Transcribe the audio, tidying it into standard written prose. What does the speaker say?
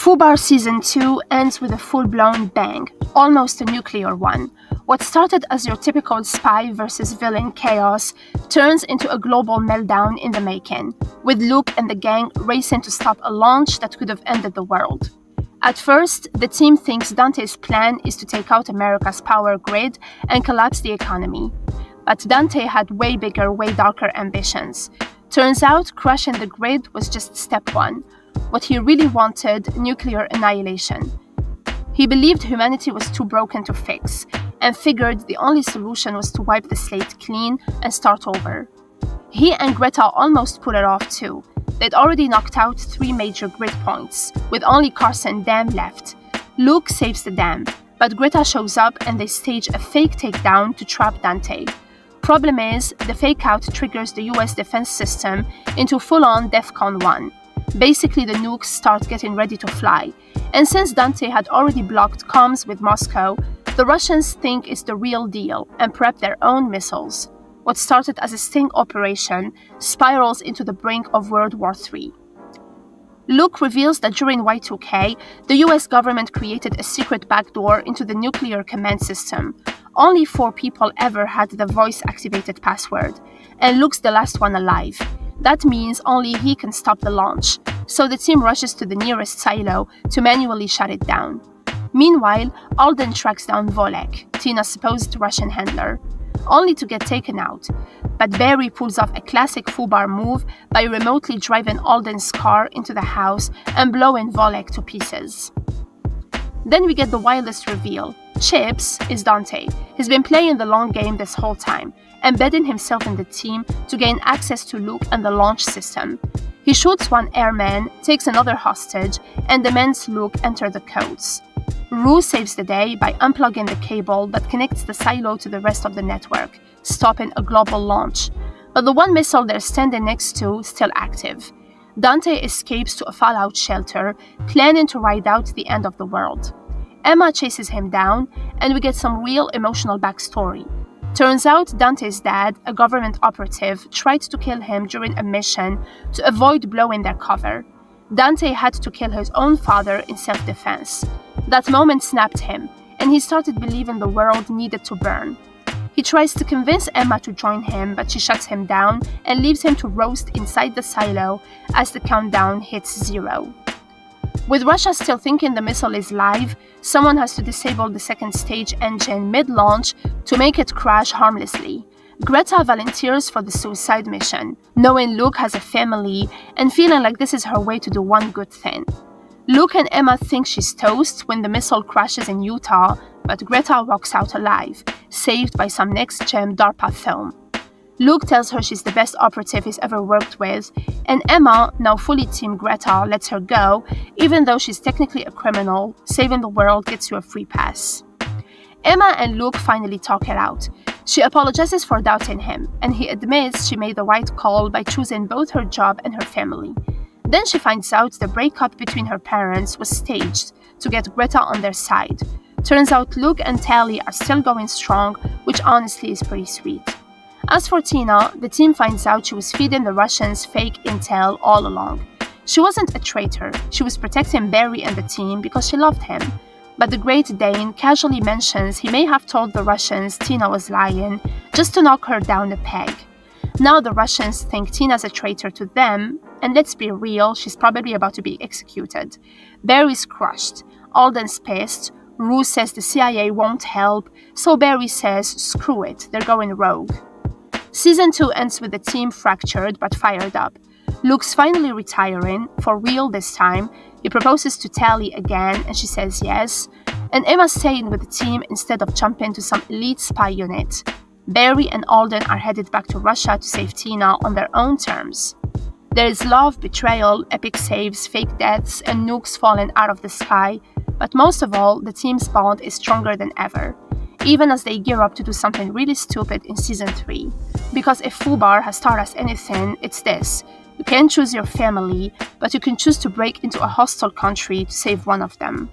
FUBAR Season 2 ends with a full-blown bang, almost a nuclear one. What started as your typical spy versus villain chaos turns into a global meltdown in the making, with Luke and the gang racing to stop a launch that could have ended the world. At first, the team thinks Dante's plan is to take out America's power grid and collapse the economy. But Dante had way bigger, way darker ambitions. Turns out, crushing the grid was just step one. What he really wanted, nuclear annihilation. He believed humanity was too broken to fix, and figured the only solution was to wipe the slate clean and start over. He and Greta almost pulled it off too. They'd already knocked out 3 major grid points, with only Carson Dam left. Luke saves the dam, but Greta shows up and they stage a fake takedown to trap Dante. Problem is, the fake-out triggers the US defense system into full-on DEFCON 1. Basically, the nukes start getting ready to fly, and since Dante had already blocked comms with Moscow, the Russians think it's the real deal and prep their own missiles. What started as a sting operation spirals into the brink of World War III. Luke reveals that during Y2K, the US government created a secret backdoor into the nuclear command system. Only 4 people ever had the voice-activated password, and Luke's the last one alive. That means only he can stop the launch, so the team rushes to the nearest silo to manually shut it down. Meanwhile, Alden tracks down Volek, Tina's supposed Russian handler, only to get taken out. But Barry pulls off a classic FUBAR move by remotely driving Alden's car into the house and blowing Volek to pieces. Then we get the wildest reveal. Chips is Dante. He's been playing the long game this whole time, embedding himself in the team to gain access to Luke and the launch system. He shoots one airman, takes another hostage, and demands Luke enter the codes. Rue saves the day by unplugging the cable that connects the silo to the rest of the network, stopping a global launch. But the one missile they're standing next to is still active. Dante escapes to a fallout shelter, planning to ride out the end of the world. Emma chases him down, and we get some real emotional backstory. Turns out Dante's dad, a government operative, tried to kill him during a mission to avoid blowing their cover. Dante had to kill his own father in self-defense. That moment snapped him, and he started believing the world needed to burn. He tries to convince Emma to join him, but she shuts him down and leaves him to roast inside the silo as the countdown hits 0. With Russia still thinking the missile is live, someone has to disable the second stage engine mid-launch to make it crash harmlessly. Greta volunteers for the suicide mission, knowing Luke has a family and feeling like this is her way to do one good thing. Luke and Emma think she's toast when the missile crashes in Utah, but Greta walks out alive, saved by some next-gen DARPA film. Luke tells her she's the best operative he's ever worked with, and Emma, now fully Team Greta, lets her go, even though she's technically a criminal. Saving the world gets you a free pass. Emma and Luke finally talk it out. She apologizes for doubting him, and he admits she made the right call by choosing both her job and her family. Then she finds out the breakup between her parents was staged to get Greta on their side. Turns out Luke and Tally are still going strong, which honestly is pretty sweet. As for Tina, the team finds out she was feeding the Russians fake intel all along. She wasn't a traitor, she was protecting Barry and the team because she loved him. But the Great Dane casually mentions he may have told the Russians Tina was lying just to knock her down a peg. Now the Russians think Tina's a traitor to them, and let's be real, she's probably about to be executed. Barry's crushed, Alden's pissed, Rue says the CIA won't help, so Barry says screw it, they're going rogue. Season 2 ends with the team fractured but fired up. Luke's finally retiring, for real this time. He proposes to Tally again and she says yes, and Emma's staying with the team instead of jumping to some elite spy unit. Barry and Alden are headed back to Russia to save Tina on their own terms. There is love, betrayal, epic saves, fake deaths, and nukes falling out of the sky, but most of all, the team's bond is stronger than ever, even as they gear up to do something really stupid in Season 3. Because if FUBAR has taught us anything, it's this. You can't choose your family, but you can choose to break into a hostile country to save one of them.